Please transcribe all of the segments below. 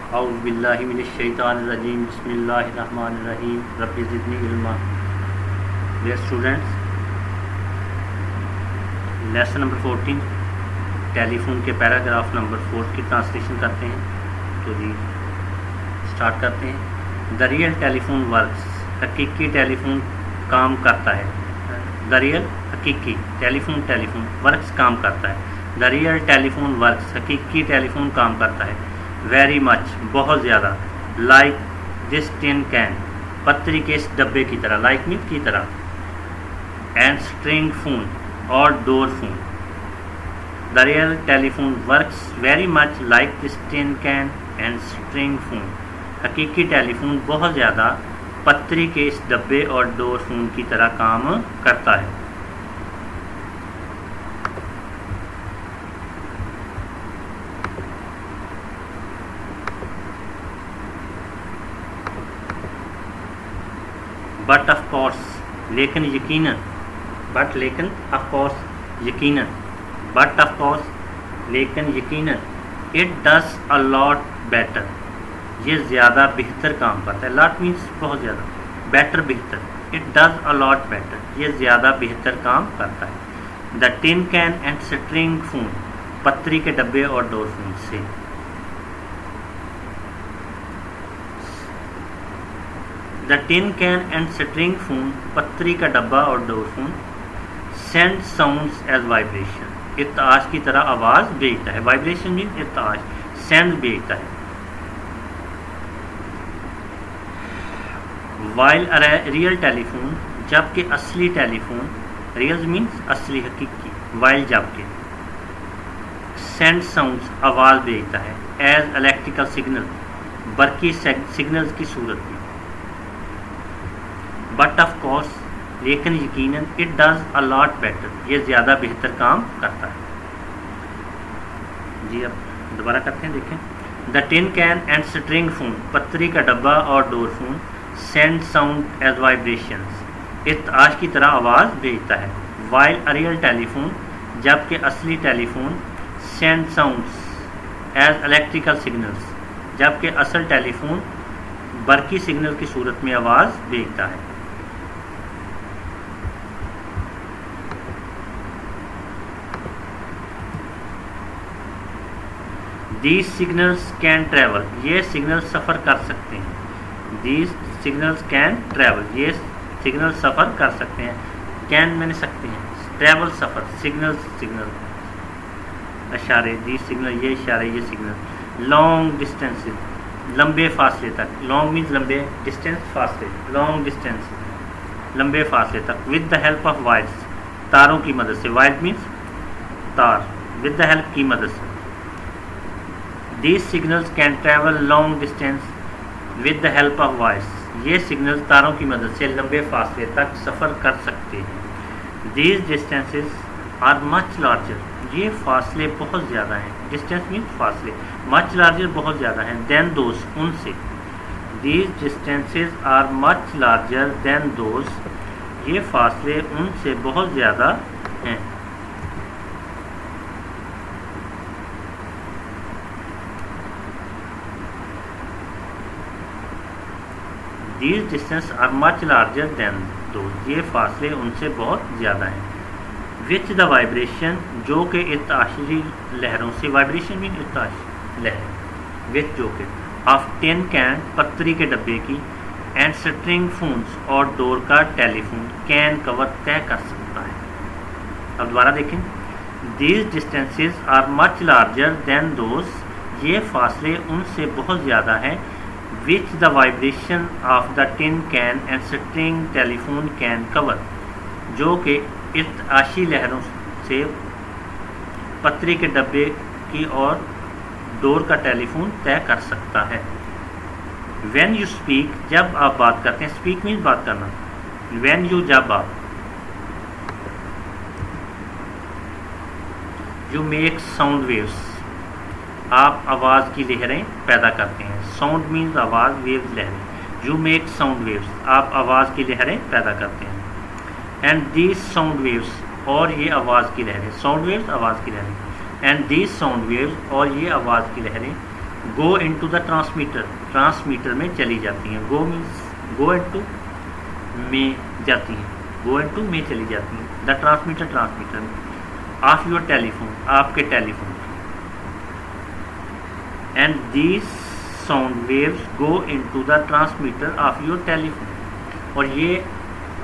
औज़ु बिल्लाहि मिनश शैतानिर रजीम बिस्मिल्लाहिर्रहमानिर रहीम रब्बि ज़िदनी इल्मा। Dear students, lesson number 14 telephone के पैराग्राफ नंबर 4 की ट्रांसलेशन करते हैं। तो जी स्टार्ट करते हैं। द रियल टेलीफोन वर्क्स, हकीकी टेलीफोन काम करता है। द रियल हकीकी टेलीफोन वर्क्स काम करता है। द रियल टेलीफोन वर्क्स, हकीकी टेलीफोन काम करता है। वेरी मच बहुत ज़्यादा। लाइक दिस टिन कैन, पत्री के इस डब्बे की तरह। लाइक मीन की तरह। एंड स्ट्रिंग फोन और डोर phone. The real telephone works very much like this tin can and string phone. हकीकी टेलीफोन बहुत ज़्यादा पत्री के इस डब्बे और डोर फोन की तरह काम करता है। बट ऑफ कोर्स, लेकिन यकीनन। बट लेकिन, ऑफ कोर्स यकीनन। बट ऑफ कोर्स लेकिन यकीनन। It does a lot better, ये ज़्यादा बेहतर काम करता है। लॉट मीन्स बहुत ज़्यादा, बेटर बेहतर। It does a lot better, ये ज़्यादा बेहतर काम करता है। The tin can and string phone, पत्री के डब्बे और डोर फोन से। The tin can and string phone, पत्री का डब्बा और डोर phone. Send sounds as vibration, इर्ताश की तरह आवाज़ भेजता है। वाइब्रेशन मीन इर्ताश, सेंड भेजता है। वाइल रियल टेलीफोन, जबकि असली टेलीफोन। रियल मीन्स असली हकीकी, वाइल जबकि। सेंड साउंड्स आवाज़ भेजता है। एज इलेक्ट्रिकल सिग्नल, बरकी सिग्नल्स की सूरत में। बट ऑफ कोर्स लेकिन यकीनन। It does a lot better, ये ज़्यादा बेहतर काम करता है। जी अब दोबारा करते हैं, देखें। The tin can and string phone, पत्री का डब्बा और डोर phone. Send sound as vibrations, इर्ताश की तरह आवाज़ भेजता है। वाइल अ रियल टेलीफोन, जबकि असली telephone. Send sounds as electrical signals, जबकि असल टेलीफोन बरकी सिग्नल की सूरत में आवाज़ भेजता है। These signals can travel, ये सिग्नल सफ़र कर सकते हैं। These signals can travel, ये सिग्नल सफ़र कर सकते हैं। कैन मैंने सकते हैं, ट्रैवल सफ़र, सिग्नल इशारे। दी सिग्नल, ये इशारे, ये सिग्नल। लॉन्ग डिस्टेंसेस, लंबे फासले तक। लॉन्ग मीन्स लंबे, डिस्टेंस फासले। लॉन्ग डिस्टेंस, लंबे फासले तक। With the help of wires, तारों की मदद से। वायर मीन्स तार, विद द हेल्प की मदद से। These signals can travel long distance with the help of wires, ये सिग्नल तारों की मदद से लंबे फासले तक सफ़र कर सकते हैं। These distances are much larger, ये फासले बहुत ज़्यादा हैं। Distance means फासले, much larger बहुत ज़्यादा हैं। Than those, उनसे। These distances are much larger than those, ये फासले उनसे बहुत ज़्यादा हैं। These distances are much larger than those, ये फासले उनसे बहुत ज़्यादा हैं। Which the vibration, जो कि इर्ताशी लहरों से। वाइब्रेशन मीन इर्ताश लहर। Which जो कि of tin can, पत्री के डब्बे की। and string phones और डोर का टेलीफोन। कैन कवर, तय कर सकता है। अब दोबारा देखें। These distances are much larger than those, ये फासले उनसे बहुत ज़्यादा हैं। Which the vibration of the tin can and string telephone can cover, जो कि इर्ताशी लहरों से पत्री के डब्बे की और डोर का टेलीफोन तय कर सकता है। When you speak, जब आप बात करते हैं। Speak means बात करना। When you, जब आप। You make sound waves, आप आवाज़ की लहरें पैदा करते हैं। साउंड मीन्स आवाज़, वेव्स लहरें। यू मेक साउंड वेव्स, आप आवाज़ की लहरें पैदा करते हैं। एंड दीज साउंड वेव्स, और ये आवाज़ की लहरें। साउंड वेव्स, आवाज़ की लहरें। एंड दीज साउंड वेव्स, और ये आवाज़ की लहरें। Go into the transmitter, transmitter में चली जाती हैं। गो मीन्स गो इनटू में जाती हैं, गो इनटू में चली जाती हैं। द ट्रांसमीटर, ट्रांसमीटर में। ऑफ योर टेलीफोन, आपके telephone. And these sound waves go into the transmitter of your telephone, और ये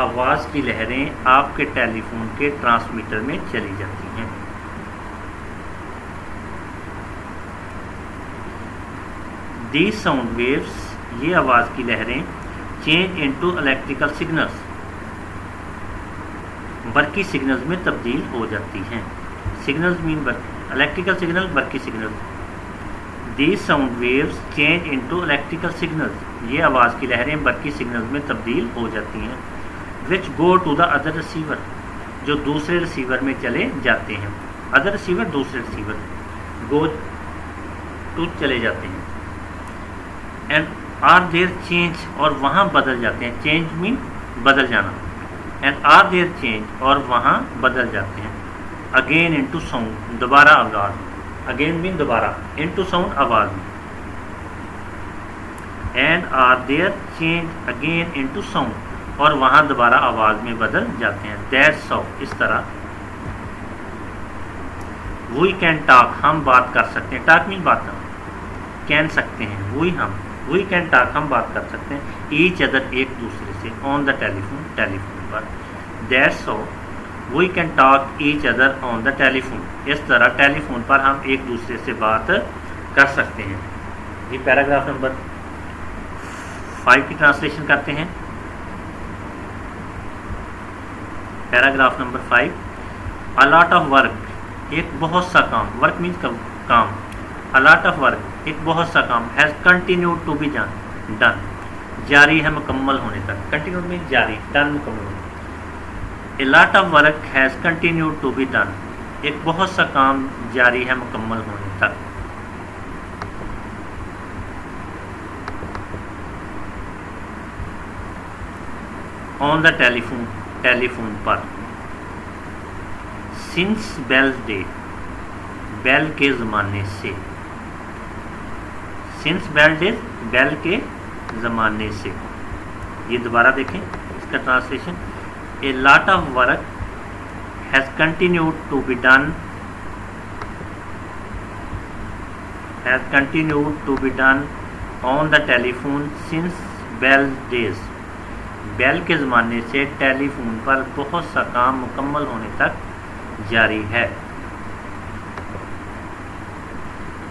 आवाज़ की लहरें आपके टेलीफोन के ट्रांसमीटर में चली जाती हैं। These sound waves, ये आवाज़ की लहरें, चेंज इनटू इलेक्ट्रिकल सिग्नल्स, बरकी सिग्नल्स में तब्दील हो जाती हैं। सिग्नल्स मीन इलेक्ट्रिकल सिग्नल, बरकी signal. These sound waves change into electrical signals, ये आवाज़ की लहरें बरकी सिग्नल्स में तब्दील हो जाती हैं। Which go to the other receiver, जो दूसरे रिसीवर में चले जाते हैं। अदर रिसीवर, दूसरे रिसीवर। गो टू, चले जाते हैं। एंड आर देयर चेंज, और वहाँ बदल जाते हैं। चेंज मीन बदल जाना। एंड आर देयर चेंज, और वहाँ बदल जाते हैं। अगेन इनटू साउंड, दोबारा आवाज़। अगेन मीन दोबारा, इनटू साउंड आवाज़ में। And are there change again into sound, और वहाँ दोबारा आवाज़ में बदल जाते हैं। दैट्स हाउ, इस तरह। वी कैन टॉक, हम बात कर सकते हैं। टॉक मीन बात करना, कैन सकते हैं। वी कैन टॉक, हम बात कर सकते हैं। ईच अदर, एक दूसरे से। ऑन द टेलीफोन, टेलीफोन पर। That's how we can talk each other on the telephone, इस तरह टेलीफोन पर हम एक दूसरे से बात कर सकते हैं। ये पैराग्राफ नंबर 5 की ट्रांसलेशन करते हैं। Paragraph number 5। A lot of work, एक बहुत सा काम। वर्क मीन्स काम। अ लॉट ऑफ वर्क, एक बहुत सा काम। Has continued to be done, जारी है मुकम्मल होने तक। कंटिन्यूड मीन्स जारी, डन मुकम्मल होने। A lot of work has continued to be done, एक बहुत सा काम जारी है मुकम्मल होने तक। ऑन द टेलीफोन, टेलीफोन पर। सिंस बेल्स डे, बेल के ज़माने से। सिंस बेल डे, बेल के ज़माने से। ये दोबारा देखें इसका translation. A lot of work has continued to be done, has continued to be done on the telephone since Bell days, Bell के ज़माने से टेलीफोन पर बहुत सा काम मुकम्मल होने तक जारी है।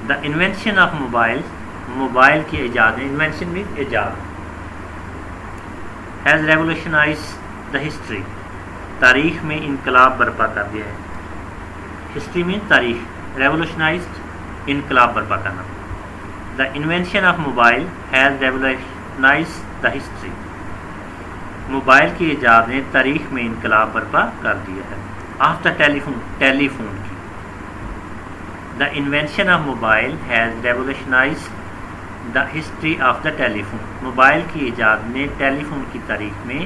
The invention of mobile, mobile की ईजाद। इन्वेंशन मीन ईजाद। हैज़ रेवोल्यूशनाइज द हिस्ट्री, तारीख में इनकलाब बर्पा कर दिया है। हिस्ट्री मीन तारीख, रेवोल्यूशनाइज्ड इनकलाब बर्पा करना। The invention of mobile has revolutionise the history, mobile की ईजाद ने तारीख में इनकलाब बर्पा कर दिया है। ऑफ द टेलीफोन, टेलीफोन की। The invention of mobile has revolutionise the history of the telephone, mobile की ईजाद ने टेलीफोन की तारीख में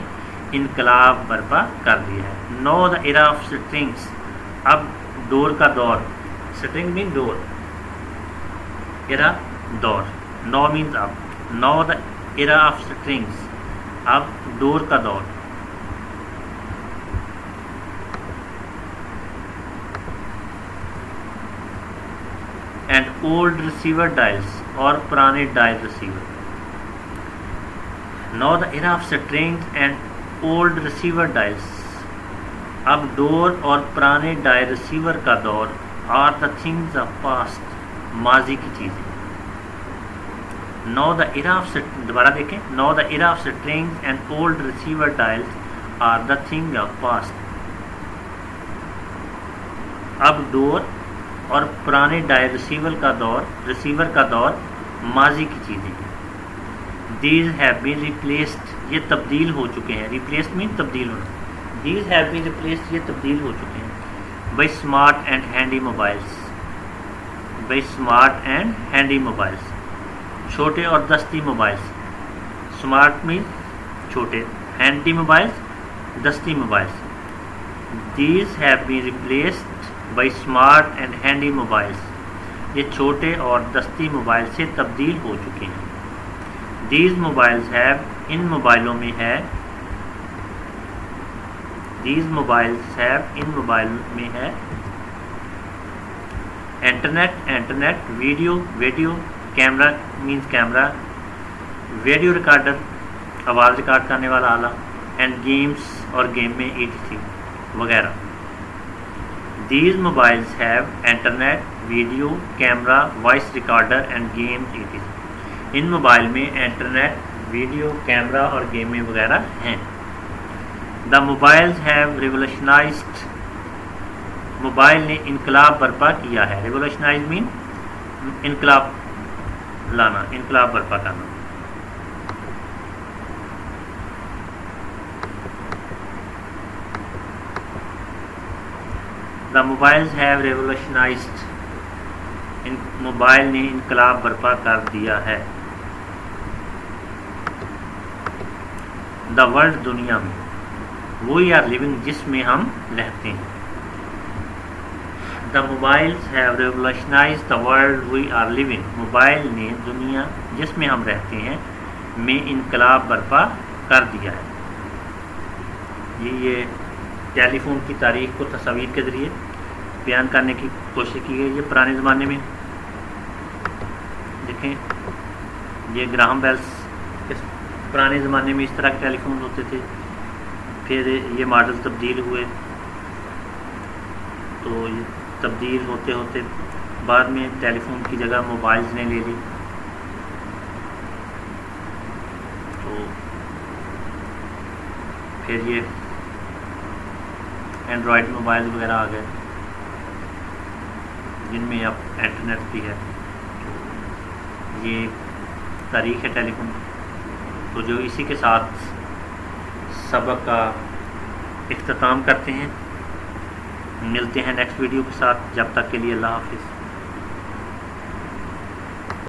इनकलाब बर्पा कर दिया है। No the era of strings, अब डोर का दौर। स्ट्रिंग मीन डोर, एरा दौर। नो मीन्स अब। No the era of strings, अब डोर का दौर। एंड ओल्ड रिसीवर डायल्स, और पुराने dial receiver. No the era of strings and old receiver dials, अब डोर और पुराने डायल रिसीवर का दौर। Are the things of past, माजी की चीज़ें। नो द एरा ऑफ, दोबारा देखें। No the era of strings and old receiver dials are the thing of past, अब डोर और पुराने डायल रिसीवर का दौर माजी की चीज़ें हैं। दीज हैव बीन रिप्लेस्ड, ये तब्दील हो चुके हैं। रिप्लेस्ड मीन तब्दील होना। दीज हैव बीन रिप्लेस्ड, ये तब्दील हो चुके हैं। By smart and handy mobiles, by smart and handy mobiles, छोटे और दस्ती मोबाइल्स। स्मार्ट मीन छोटे, हैंडी मोबाइल्स दस्ती mobiles. These have been replaced by smart and handy mobiles, ये छोटे और दस्ती मोबाइल से तब्दील हो चुके हैं। दीज मोबाइल्स हैव, इन मोबाइलों में है, these mobiles have, in mobile में है internet, video, camera means camera, video recorder आवाज़ रिकॉर्ड करने वाला आला, एंड गेम्स और गेम में etc वगैरह। These mobiles have internet, video, camera, voice recorder and games etc। In mobile में इंटरनेट, वीडियो, कैमरा और गेमें वगैरह हैं। The mobiles have revolutionised, mobile ने इनकलाब बर्पा किया है। रिवोल्यूशनाइज मीन इनकलाब लाना, इनकलाब बर्पा करना। द मोबाइल्स हैव रिवोल्यूशनाइज्ड, इन मोबाइल ने इनकलाब बर्पा कर दिया है। द वर्ल्ड, दुनिया में, वी आर लिविंग, जिसमें हम रहते हैं। The mobiles have revolutionised the world we are living, mobile ने दुनिया जिसमें हम रहते हैं में इनकलाब बर्पा कर दिया है। ये टेलीफोन की तारीख को तस्वीर के ज़रिए बयान करने की कोशिश की गई। ये पुराने ज़माने में देखें, ये ग्राहम बेल्स, पुराने ज़माने में इस तरह के टेलीफोन होते थे। फिर ये मॉडल तब्दील हुए, तो ये तब्दील होते होते बाद में टेलीफोन की जगह मोबाइल्स ने ले ली। तो फिर ये एंड्रॉयड मोबाइल वगैरह आ गए जिनमें अब इंटरनेट भी है। तो ये तारीख है टेलीफोन। तो जो इसी के साथ सबक का इख्तिताम करते हैं। मिलते हैं नेक्स्ट वीडियो के साथ। जब तक के लिए अल्लाह हाफिज़।